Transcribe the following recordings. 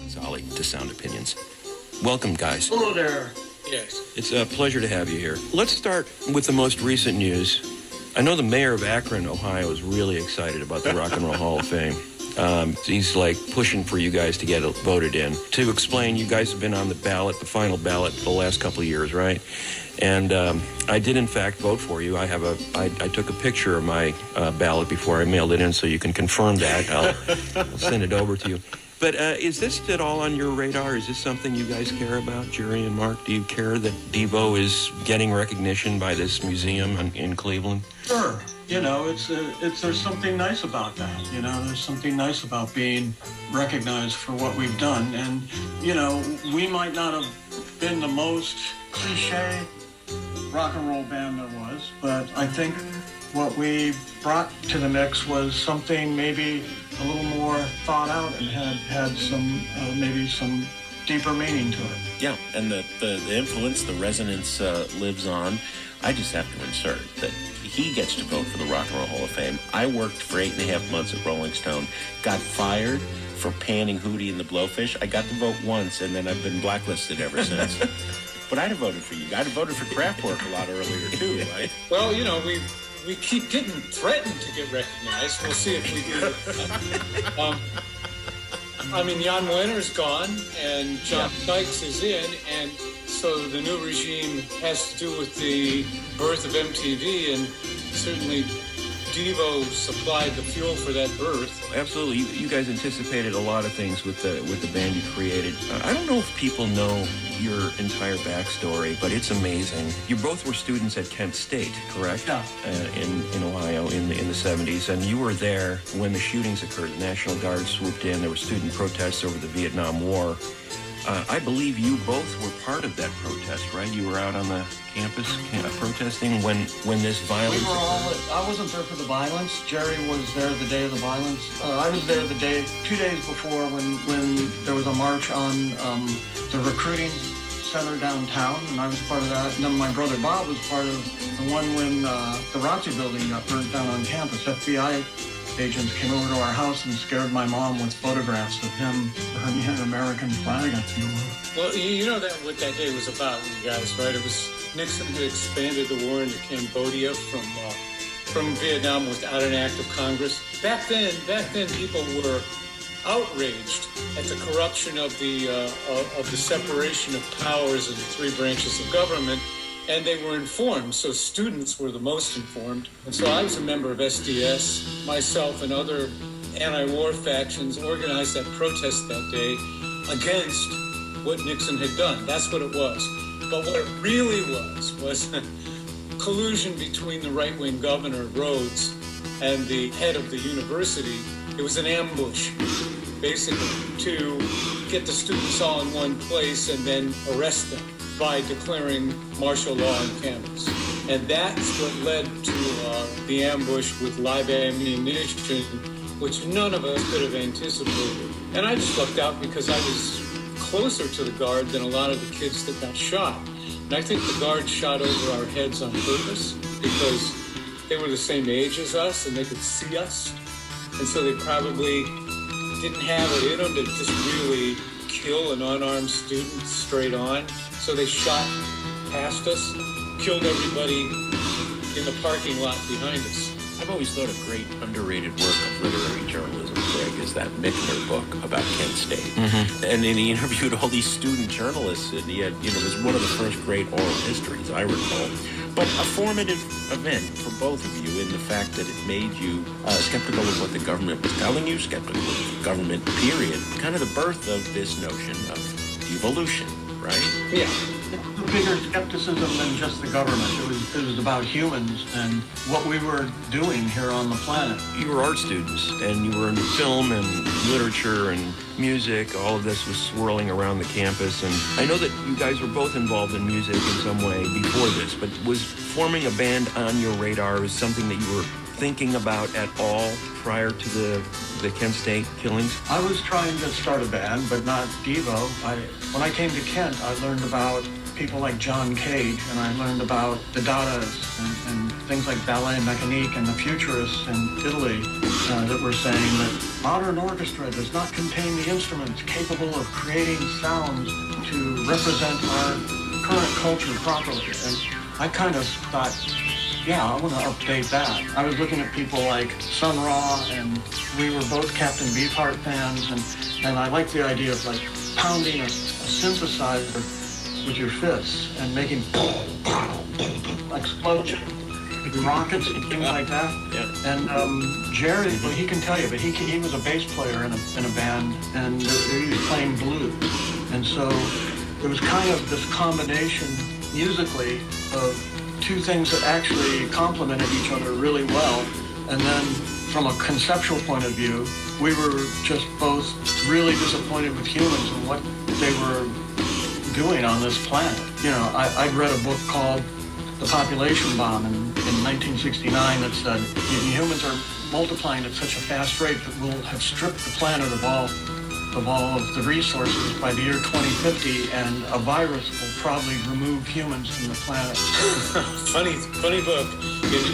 Casale to Sound Opinions. Welcome, guys. Hello there. Yes. It's a pleasure to have you here. Let's start with the most recent news. I know the mayor of Akron, Ohio, is really excited about the Rock and Roll Hall of Fame. He's like pushing for you guys to get voted in. To explain, you guys have been on the ballot, the final ballot, for the last couple of years, right? And I did, in fact, vote for you. I took a picture of my ballot before I mailed it in, so you can confirm that. I'll send it over to you. But is this at all on your radar? Is this something you guys care about, Jerry and Mark? Do you care that Devo is getting recognition by this museum in Cleveland? Sure. You know, there's something nice about that. You know, there's something nice about being recognized for what we've done. And, you know, we might not have been the most cliche rock and roll band there was, but I think what we brought to the mix was something maybe a little more thought out and had some maybe some deeper meaning to it. Yeah, and the influence, the resonance lives on. I just have to insert that he gets to vote for the Rock and Roll Hall of Fame. I worked for 8.5 months at Rolling Stone, got fired for panning Hootie and the Blowfish. I got to vote once, and then I've been blacklisted ever since. But I'd have voted for you. I'd have voted for Kraftwerk a lot earlier, too, right? Well, you know, we keep getting threatened to get recognized. We'll see if we do. I mean, Jan Wenner's gone, and John Dykes is in, and so the new regime has to do with the birth of MTV, and certainly Devo supplied the fuel for that birth. Absolutely. You guys anticipated a lot of things with the band you created. I don't know if people know your entire backstory, but it's amazing. You both were students at Kent State, correct? Yeah. In Ohio in the 70s, and you were there when the shootings occurred. The National Guard swooped in. There were student protests over the Vietnam War. I believe you both were part of that protest, right? You were out on the campus protesting when this violence occurred. I wasn't there for the violence. Jerry was there the day of the violence. I was there 2 days before when there was a march on the recruiting center downtown, and I was part of that. And then my brother Bob was part of the one when the Razzi building got burnt down on campus. FBI agents came over to our house and scared my mom with photographs of him burning an American flag. Well, you know what that day was about, you guys, right? It was Nixon had expanded the war into Cambodia from Vietnam without an act of Congress. Back then, people were outraged at the corruption of the separation of powers in the three branches of government. And they were informed, so students were the most informed. And so I was a member of SDS. Myself and other anti-war factions organized that protest that day against what Nixon had done. That's what it was. But what it really was collusion between the right-wing governor, Rhodes, and the head of the university. It was an ambush, basically, to get the students all in one place and then arrest them by declaring martial law on campus. And that's what led to the ambush with live ammunition, which none of us could have anticipated. And I just lucked out because I was closer to the guard than a lot of the kids that got shot. And I think the guard shot over our heads on purpose because they were the same age as us and they could see us. And so they probably didn't have it in them to just really kill an unarmed student straight on. So they shot past us, killed everybody in the parking lot behind us. I've always thought a great underrated work of literary journalism, Greg, is that Mickner book about Kent State. Mm-hmm. And then he interviewed all these student journalists, and he had, it was one of the first great oral histories, I recall. But a formative event for both of you in the fact that it made you skeptical of what the government was telling you, skeptical of the government, period. Kind of the birth of this notion of devolution, right? Yeah. A bigger skepticism than just the government. It was about humans and what we were doing here on the planet. You were art students, and you were in film and literature and music. All of this was swirling around the campus, and I know that you guys were both involved in music in some way before this, but was forming a band on your radar was something that you were thinking about at all prior to the Kent State killings? I was trying to start a band, but not Devo. When I came to Kent, I learned about people like John Cage, and I learned about the Dadaists and things like ballet mécanique and the futurists in Italy that were saying that modern orchestra does not contain the instruments capable of creating sounds to represent our current culture properly. And I kind of thought, yeah, I want to update that. I was looking at people like Sun Ra, and we were both Captain Beefheart fans, and I liked the idea of like pounding a synthesizer with your fists and making explosions, rockets and things like that. Yeah. And Jerry, well, he can tell you, but he was a bass player in a band, and he was playing blues. And so it was kind of this combination musically of two things that actually complemented each other really well. And then from a conceptual point of view, we were just both really disappointed with humans and what they were doing on this planet. You know, I'd read a book called The Population Bomb in 1969 that said humans are multiplying at such a fast rate that we'll have stripped the planet of all of the resources by the year 2050, and a virus will probably remove humans from the planet. Funny book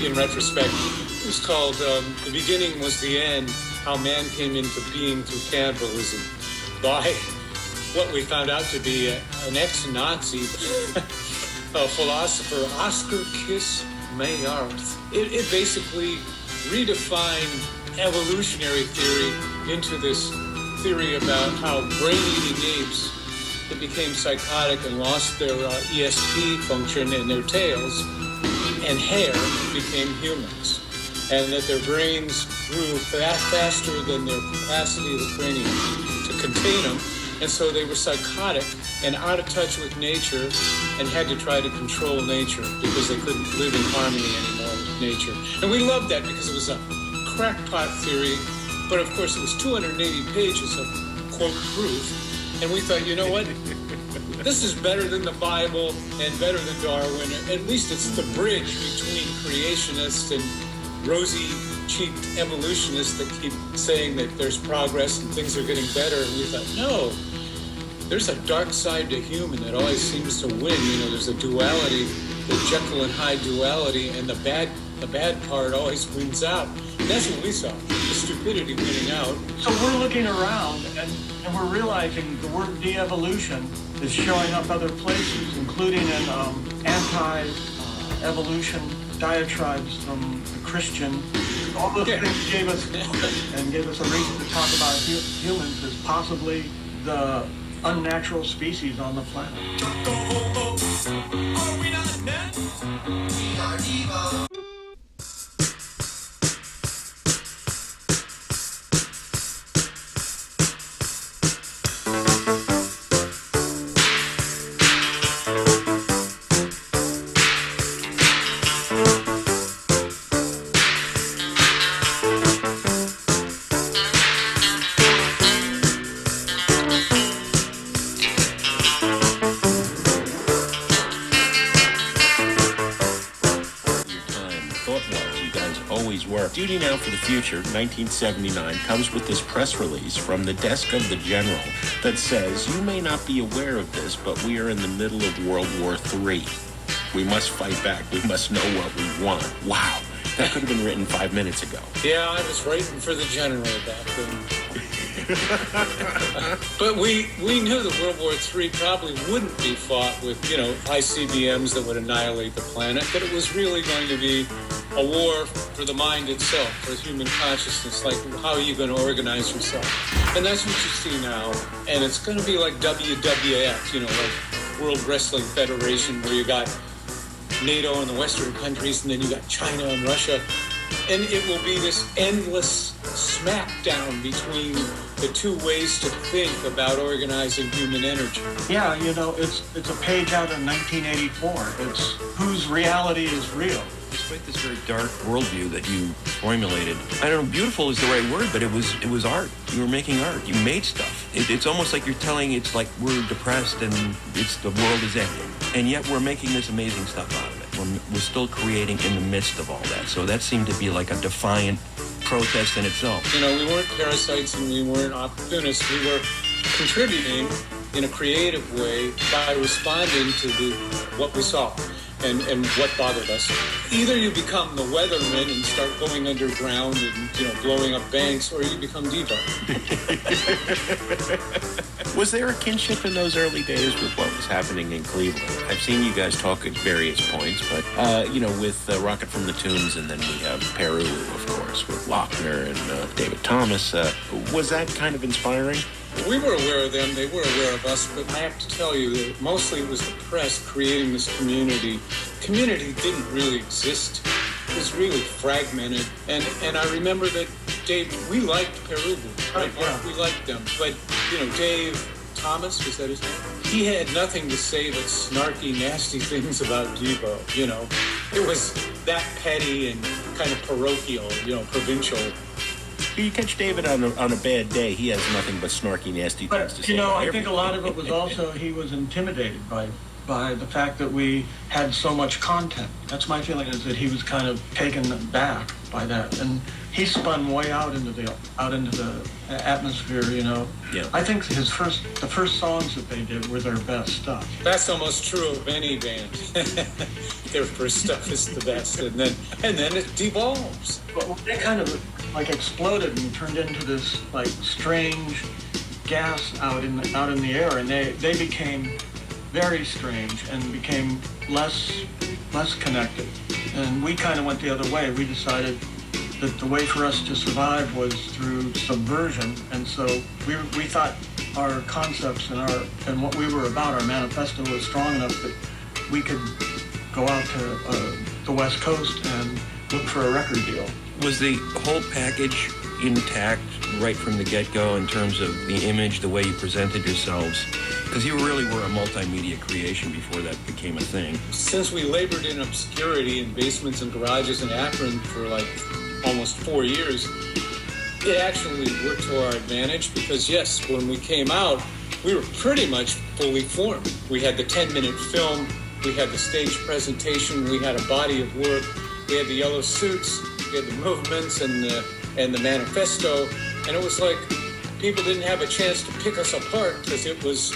in retrospect. It was called The Beginning Was the End, How Man Came into Being Through Cannibalism, by what we found out to be an ex-Nazi philosopher, Oscar Kiss Maillard. It basically redefined evolutionary theory into this theory about how brain-eating apes that became psychotic and lost their ESP function in their tails and hair became humans, and that their brains grew faster than their capacity of the cranium to contain them, and so they were psychotic and out of touch with nature and had to try to control nature because they couldn't live in harmony anymore with nature. And we loved that because it was a crackpot theory. But of course, it was 280 pages of, quote, proof. And we thought, you know what? This is better than the Bible and better than Darwin. At least it's the bridge between creationists and rosy-cheeked evolutionists that keep saying that there's progress and things are getting better. And we thought, no, there's a dark side to human that always seems to win. You know, there's a duality, the Jekyll and Hyde duality, and the bad part always wins out. And that's what we saw, the stupidity winning out. So we're looking around and we're realizing the word de-evolution is showing up other places, including in anti-evolution diatribes from the Christian. All those things gave us a reason to talk about humans as possibly the unnatural species on the planet. Are we not dead? We are Devo. Duty Now for the Future, 1979, comes with this press release from the desk of the general that says, you may not be aware of this, but we are in the middle of World War III. We must fight back. We must know what we want. Wow. That could have been written 5 minutes ago. Yeah, I was writing for the general back then. But we knew that World War III probably wouldn't be fought with, ICBMs that would annihilate the planet, that it was really going to be a war for the mind itself, for human consciousness, like how are you going to organize yourself? And that's what you see now. And it's going to be like WWIII, like World Wrestling Federation, where you got NATO and the Western countries, and then you got China and Russia. And it will be this endless smackdown between the two ways to think about organizing human energy. Yeah, it's a page out of 1984. It's whose reality is real. Despite this very dark worldview that you formulated, I don't know, beautiful is the right word, but it was art. You were making art. You made stuff. It's almost like you're telling, it's like we're depressed and the world is ending. And yet we're making this amazing stuff out of it. We're still creating in the midst of all that. So that seemed to be like a defiant protest in itself. We weren't parasites and we weren't opportunists. We were contributing in a creative way by responding to what we saw and what bothered us. Either you become the weatherman and start going underground and, blowing up banks, or you become Devo. Was there a kinship in those early days with what was happening in Cleveland? I've seen you guys talk at various points, but, with Rocket from the Tunes, and then we have Peru, of course, with Lochner and David Thomas. Was that kind of inspiring? We were aware of them, they were aware of us, but I have to tell you that mostly it was the press creating this community. Community didn't really exist. It was really fragmented. And I remember that Dave, we liked Peru. Right? Yeah. We liked them. But, Dave Thomas, was that his name? He had nothing to say but snarky, nasty things about Devo, It was that petty and kind of parochial, provincial. You catch David on a bad day, he has nothing but snarky, nasty things to say. I think a lot of it was also he was intimidated by the fact that we had so much content. That's my feeling, is that he was kind of taken back by that, and he spun way out into the atmosphere. Yeah. I think the first songs that they did were their best stuff. That's almost true of any band. Their first stuff is the best, and then it devolves. But they kind of exploded and turned into this strange gas out in the air, and they became very strange and became less connected. And we kind of went the other way. We decided that the way for us to survive was through subversion, and so we thought our concepts and what we were about, our manifesto, was strong enough that we could go out to the West Coast and look for a record deal. Was the whole package intact right from the get-go in terms of the image, the way you presented yourselves? Because you really were a multimedia creation before that became a thing. Since we labored in obscurity in basements and garages in Akron for almost 4 years, it actually worked to our advantage because, yes, when we came out, we were pretty much fully formed. We had the 10-minute film, we had the stage presentation, we had a body of work, we had the yellow suits, we had the movements and the manifesto, and it was like people didn't have a chance to pick us apart because it was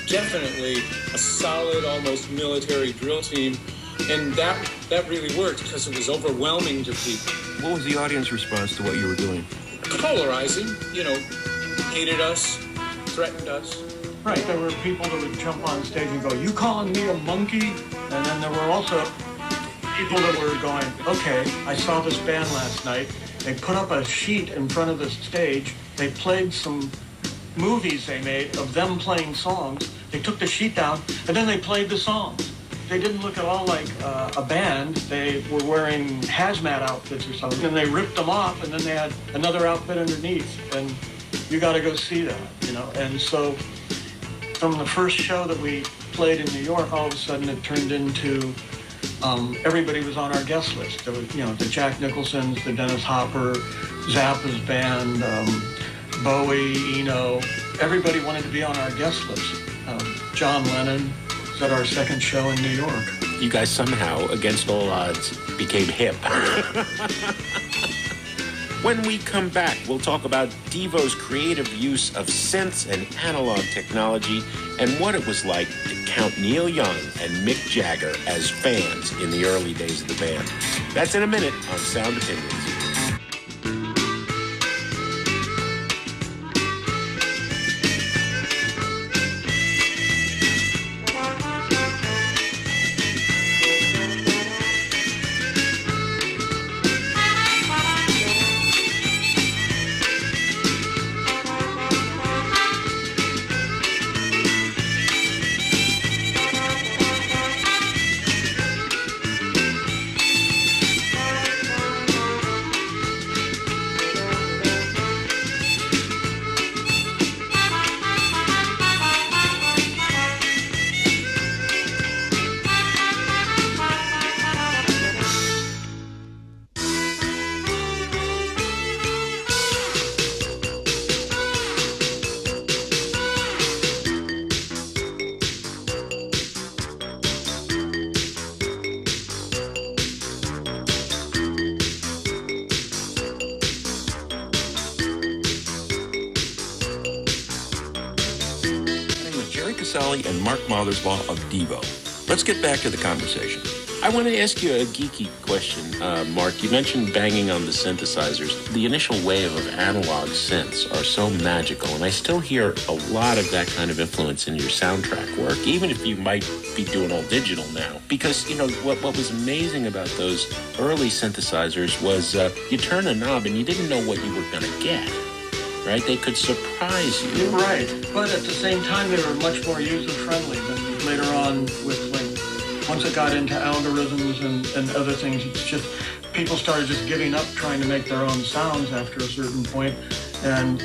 definitely a solid, almost military drill team, and that really worked because it was overwhelming to people. What was the audience response to what you were doing? Polarizing, hated us, threatened us. Right, there were people that would jump on stage and go, "You calling me a monkey?" And then there were also people that were going, "Okay, I saw this band last night. They put up a sheet in front of the stage. They played some movies they made of them playing songs. They took the sheet down, and then they played the songs. They didn't look at all like a band. They were wearing hazmat outfits or something, and they ripped them off, and then they had another outfit underneath, and you got to go see that, And so from the first show that we played in New York, all of a sudden it turned into everybody was on our guest list. There was, the Jack Nicholsons, the Dennis Hopper, Zappa's band, Bowie, Eno. Everybody wanted to be on our guest list. John Lennon was at our second show in New York. You guys somehow, against all odds, became hip. When we come back, we'll talk about Devo's creative use of synths and analog technology and what it was like to count Neil Young and Mick Jagger as fans in the early days of the band. That's in a minute on Sound Opinions. Casale and Mark Mothersbaugh of Devo. Let's get back to the conversation. I want to ask you a geeky question, Mark. You mentioned banging on the synthesizers. The initial wave of analog synths are so magical, and I still hear a lot of that kind of influence in your soundtrack work, even if you might be doing all digital now. Because, you know, what was amazing about those early synthesizers was you turn a knob and you didn't know what you were going to get, right? They could surprise you. You're right, but at the same time, they were much more user-friendly than later on with, like, once it got into algorithms and other things, it's just, people started just giving up trying to make their own sounds after a certain point, and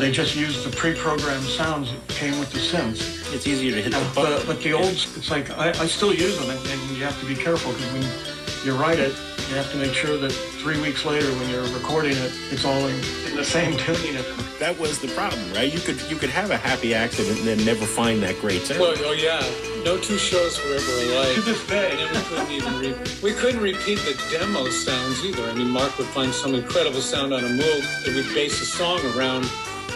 they just used the pre-programmed sounds that came with the synths. It's easier to hit the button. But the old, it's like, I still use them, and you have to be careful, because when you write it, you have to make sure that 3 weeks later when you're recording it, it's all in the same tuning. That was the problem, right? You could have a happy accident and then never find that great sound. Well, oh yeah, no two shows were ever alike. To this day. And then we couldn't repeat the demo sounds either. I mean, Mark would find some incredible sound on a move, and we'd base a song around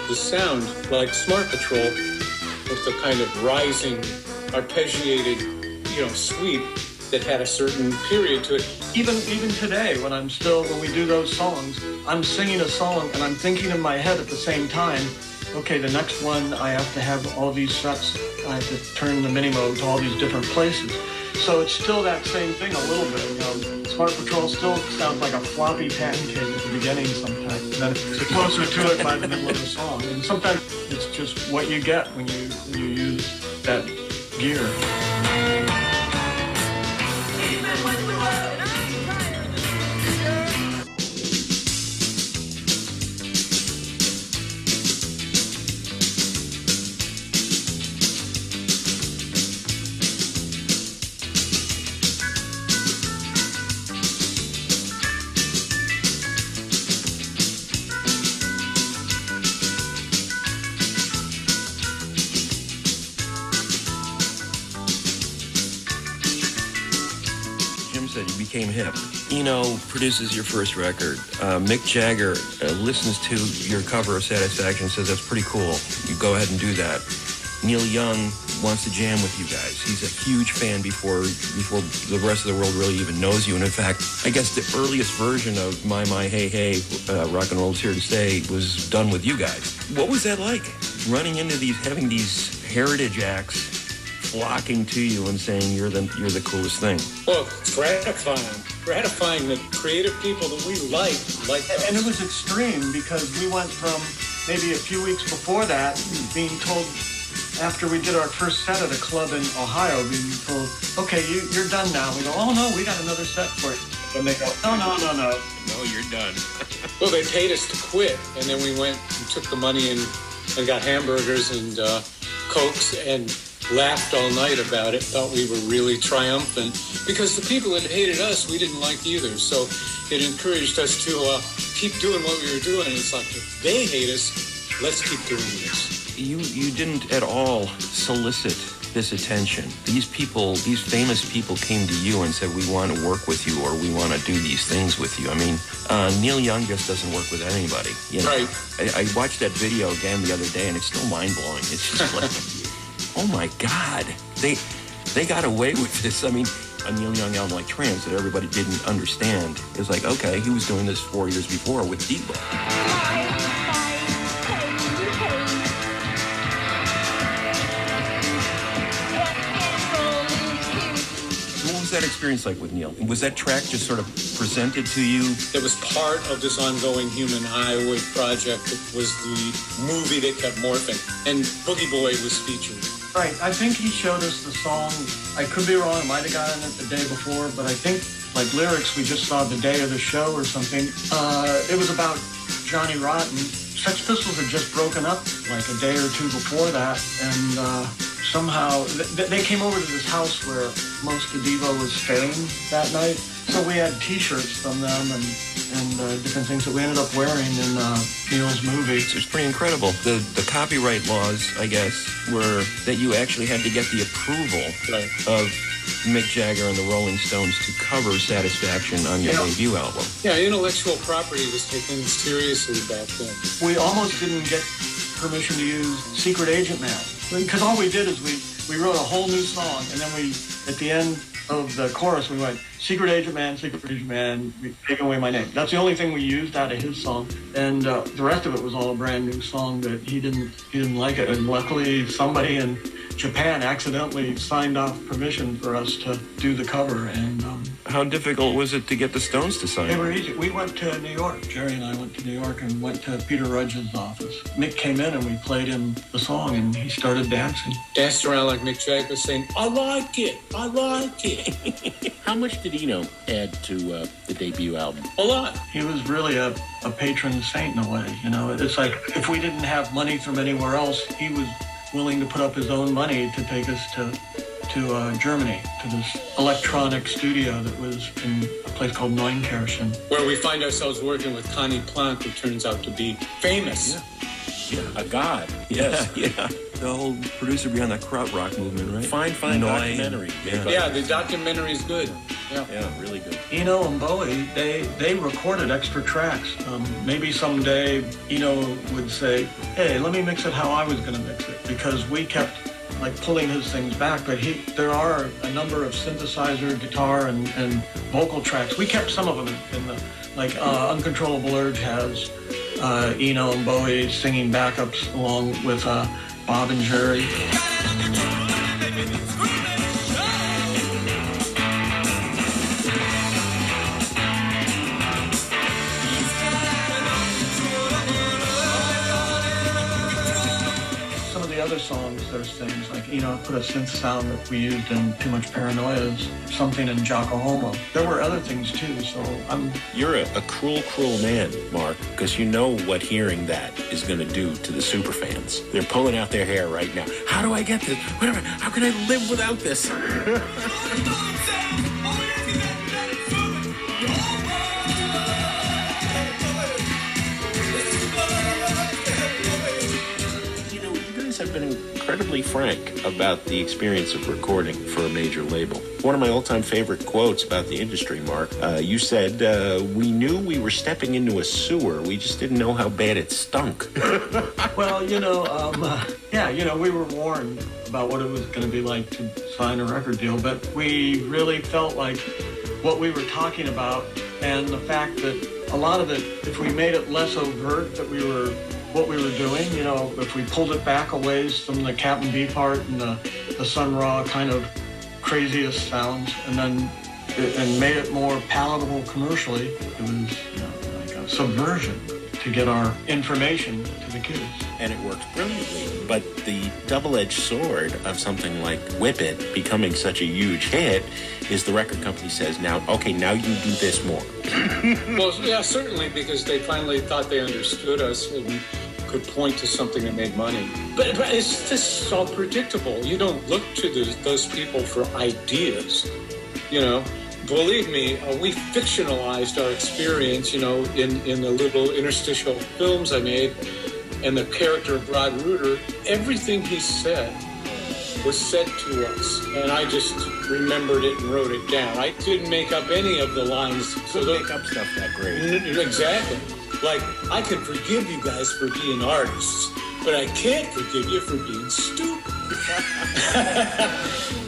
the sound, like Smart Patrol, with the kind of rising, arpeggiated, sweep that had a certain period to it. Even today, when we do those songs, I'm singing a song and I'm thinking in my head at the same time, okay, the next one I have to have all these sets, I have to turn the mini mode to all these different places. So it's still that same thing a little bit. Smart Patrol still sounds like a floppy pancake at the beginning sometimes. And then it's closer to it by the middle of the song. And sometimes it's just what you get when you use that gear. Became hip. Eno produces your first record. Mick Jagger listens to your cover of Satisfaction and says, that's pretty cool. You go ahead and do that. Neil Young wants to jam with you guys. He's a huge fan before the rest of the world really even knows you. And in fact, I guess the earliest version of My Hey Hey, Rock and Roll's Here to Stay was done with you guys. What was that like? Running into having these heritage acts flocking to you and saying you're the coolest thing. Well, it's gratifying that creative people that we like us. And it was extreme because we went from maybe a few weeks before that being told, after we did our first set at a club in Ohio, being told, okay, you're done now. We go, oh no, we got another set for you. And they go, no. No, you're done. Well, they paid us to quit, and then we went and took the money and got hamburgers and Cokes and laughed all night about it, thought we were really triumphant, because the people that hated us, we didn't like either. So it encouraged us to keep doing what we were doing. It's like, if they hate us, let's keep doing this. You didn't at all solicit this attention. These famous people came to you and said, we want to work with you, or we want to do these things with you. I mean, Neil Young just doesn't work with anybody. Right. I watched that video again the other day, and it's still mind-blowing. It's just like, oh my God, they got away with this. I mean, a Neil Young album like Trance that everybody didn't understand. It was like, okay, he was doing this 4 years before with Devo. What was that experience like with Neil? Was that track just sort of presented to you? It was part of this ongoing Human Highway project. It was the movie that kept morphing, and Boogie Boy was featured. Right, I think he showed us the song. I could be wrong, I might have gotten it the day before, but I think, like lyrics, we just saw the day of the show or something. It was about Johnny Rotten. Sex Pistols had just broken up like a day or two before that, and somehow they came over to this house where most of Devo was staying that night. So we had T-shirts from them and different things that we ended up wearing in Neil's movie. It was pretty incredible. The copyright laws, I guess, were that you actually had to get the approval of Mick Jagger and the Rolling Stones to cover Satisfaction on your debut album. Yeah, intellectual property was taken seriously back then. We almost didn't get permission to use Secret Agent Man. Because all we did is we wrote a whole new song, and then we, at the end of the chorus, we went, secret agent man, take away my name. That's the only thing we used out of his song. And the rest of it was all a brand new song that he didn't like it. And luckily somebody in Japan accidentally signed off permission for us to do the cover. And how difficult was it to get the Stones to sign? They were easy. We went to New York. Jerry and I went to New York and went to Peter Rudge's office. Mick came in and we played him the song, and he started dancing. Danced around like Mick Jagger saying, I like it. How much did Eno add to the debut album? A lot. He was really a patron saint in a way. You know, it's like if we didn't have money from anywhere else, he was willing to put up his own money to take us to Germany, to this electronic studio that was in a place called Neunkirchen. Where we find ourselves working with Connie Plank, who turns out to be famous. Yeah, a god. Yes. Yeah. The whole producer behind the krautrock movement, right? Fine documentary. Yeah, the documentary is good. Yeah, really good. Eno and Bowie, they recorded extra tracks. Maybe someday Eno would say, hey, let me mix it how I was going to mix it, because we kept like pulling his things back, but there are a number of synthesizer, guitar, and vocal tracks. We kept some of them in the, like Uncontrollable Urge has Eno and Bowie singing backups along with Bob and Jerry. Other songs, there's things like, put a synth sound that we used in Too Much Paranoia's something in Jocko Homo. There were other things too, so You're a cruel man, Mark, because you know what hearing that is going to do to the superfans. They're pulling out their hair right now. How do I get this? How can I live without this? Have been incredibly frank about the experience of recording for a major label. One of my all-time favorite quotes about the industry, Mark, you said, we knew we were stepping into a sewer, we just didn't know how bad it stunk. Well, we were warned about what it was going to be like to sign a record deal, but we really felt like what we were talking about, and the fact that a lot of it, if we made it less overt that what we were doing, if we pulled it back a ways from the Captain Beefheart and the Sun Ra kind of craziest sounds, and made it more palatable commercially, it was like a subversion to get our information to the kids. And it works brilliantly. But the double-edged sword of something like Whip It becoming such a huge hit is the record company says, now you do this more. Well, yeah, certainly, because they finally thought they understood us and could point to something that made money. But it's just all predictable. You don't look to those people for ideas, Believe me, we fictionalized our experience, in the little interstitial films I made, and the character of Rod Reuter. Everything he said was said to us, and I just remembered it and wrote it down. I didn't make up any of the lines. So make up stuff that great. Exactly. Like, I can forgive you guys for being artists, but I can't forgive you for being stupid.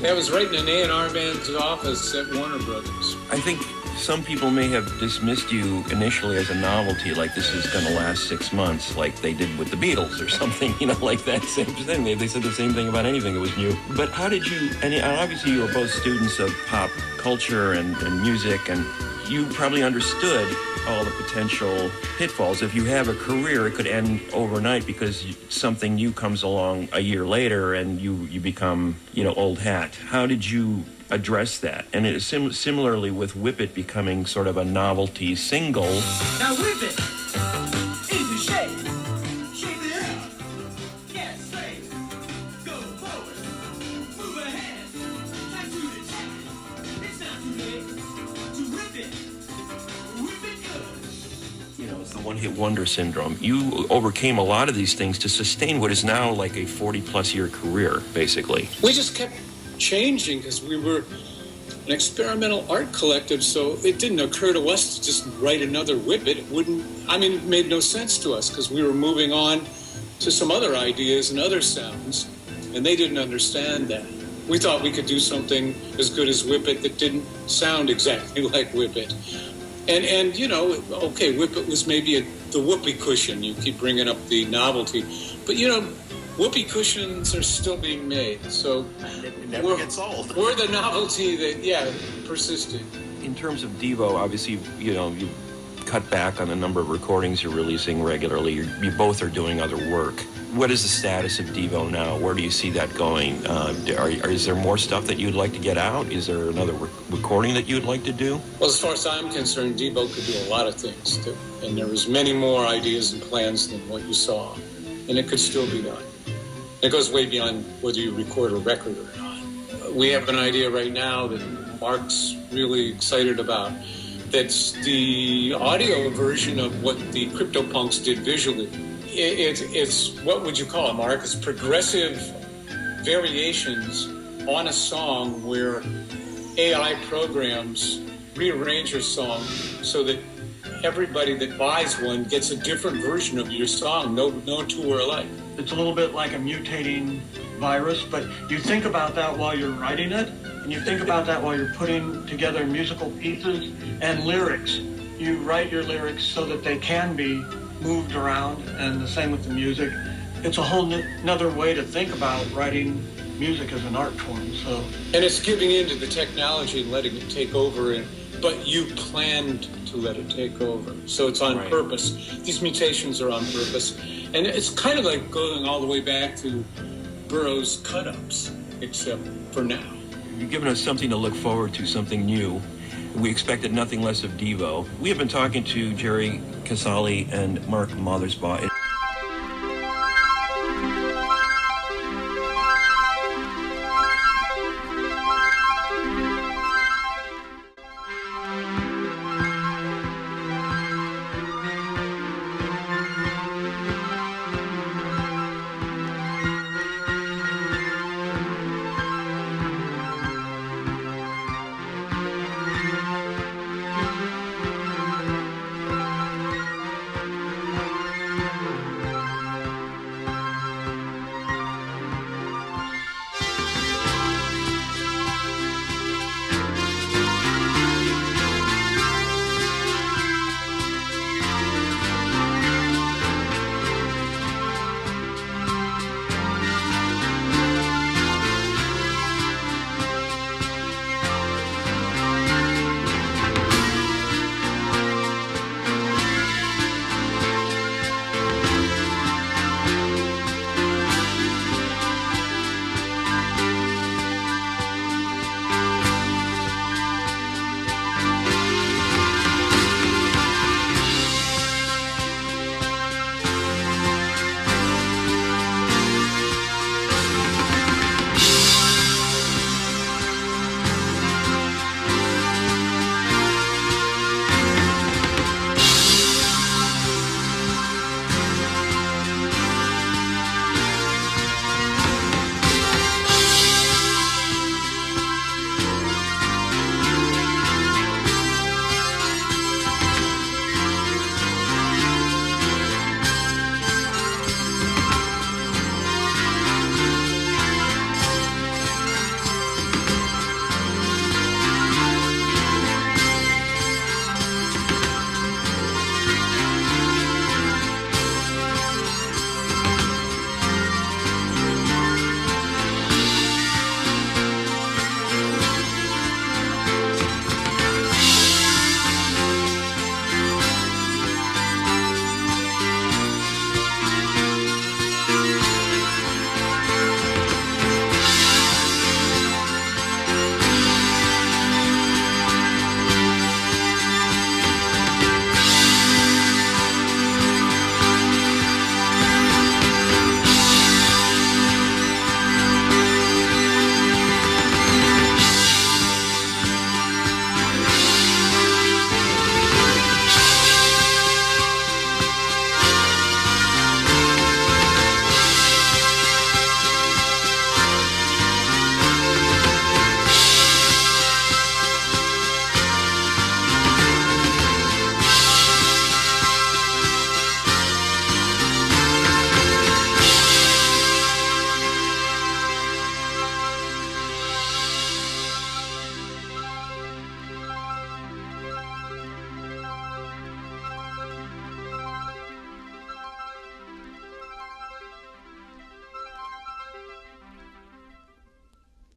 That was right in an A&R man's office at Warner Brothers. I think some people may have dismissed you initially as a novelty, like this is going to last 6 months, like they did with the Beatles or something, like that same thing. They said the same thing about anything that was new. But how did you, and obviously you were both students of pop culture and music, and you probably understood all the potential pitfalls. If you have a career, it could end overnight because something new comes along a year later and you become, old hat. How did you address that? And it is similarly with Whip It becoming sort of a novelty single. Now Whip It! Easy shake! Shake it up! Get straight! Go forward! Move ahead! Try to detect! It's not too late to whip it! Whip it good! It's the one-hit wonder syndrome. You overcame a lot of these things to sustain what is now like a 40-plus year career, basically. We just kept changing because we were an experimental art collective, so it didn't occur to us to just write another Whip It. It made no sense to us because we were moving on to some other ideas and other sounds. and they didn't understand that. We thought we could do something as good as Whip It that didn't sound exactly like Whip It. And you know, okay, Whip It was maybe the whoopee cushion. You keep bringing up the novelty. But, you know, whoopee cushions are still being made. So It never gets old. We're the novelty that, persisted. In terms of Devo, obviously, you know, you cut back on the number of recordings you're releasing regularly. You both are doing other work. What is the status of Devo now? Where do you see that going? Is there more stuff that you'd like to get out? Is there another recording that you'd like to do? Well, as far as I'm concerned, Devo could do a lot of things, too. And there was many more ideas and plans than what you saw. And it could still be done. It goes way beyond whether you record a record or not. We have an idea right now that Mark's really excited about. That's the audio version of what the CryptoPunks did visually. It's what would you call it, Mark? It's progressive variations on a song where AI programs rearrange your song so that everybody that buys one gets a different version of your song. No two are alike. It's a little bit like a mutating virus, but you think about that while you're writing it, and you think about that while you're putting together musical pieces and lyrics. You write your lyrics so that they can be moved around, and the same with the music. It's a whole another way to think about writing music as an art form. So, and it's giving into the technology and letting it take over, but you planned to let it take over. So it's on purpose. These mutations are on purpose. And it's kind of like going all the way back to Burroughs' cut-ups, except for now. You've given us something to look forward to, something new. We expected nothing less of Devo. We have been talking to Jerry Casale and Mark Mothersbaugh.